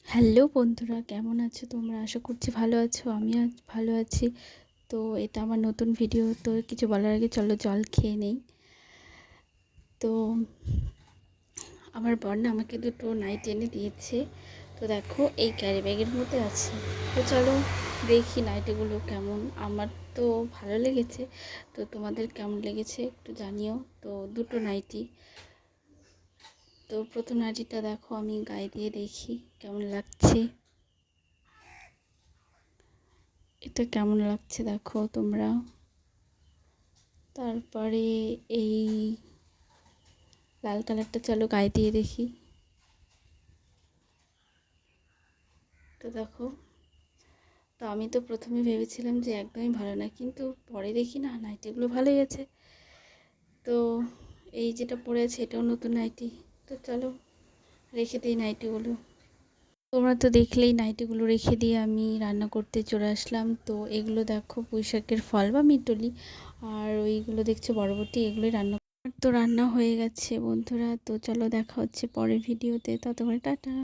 Hello বন্ধুরা, কেমন আছো তোমরা? আশা করছি ভালো আছো। আমি আজ ভালো আছি। তো এটা আমার নতুন ভিডিও। তো কিছু বলার আগে চলো জল খেয়ে নেই। তো আমার বর না আমাকে দুটো নাইট এনে দিয়েছে। তো দেখো এই ক্যারি ব্যাগের মধ্যে আছে। তো চলো দেখি নাইটিগুলো কেমন। আমার তো ভালো লেগেছে, তো তোমাদের কেমন লেগেছে একটু জানিও। তো দুটো নাইটি। তো প্রথম নাইটিটা দেখো, আমি গায়ে দিয়ে দেখি কেমন লাগছে। এটা কেমন লাগছে দেখো তোমরা। তারপরে এই লাল কালারটা চলো গায়ে দিয়ে দেখি। তো দেখো, তো আমি তো প্রথমে ভেবেছিলাম যে একদমই ভালো না, কিন্তু পরে দেখি না নাইটিগুলো ভালোই আছে। তো এই যেটা পরে আছে এটাও নতুন নাইটি। তো চলো রেখে দিই নাইটিগুলো। তোমরা তো দেখলেই নাইটিগুলো রেখে দিয়ে আমি রান্না করতে চলে আসলাম। তো এগুলো দেখো পুঁইশাকের ফল বা মিটলি, আর ওইগুলো দেখছো বরবটি, এগুলোই রান্না। তো রান্না হয়ে গেছে বন্ধুরা। তো চলো দেখা হচ্ছে পরের ভিডিওতে। ততক্ষণে টাটা।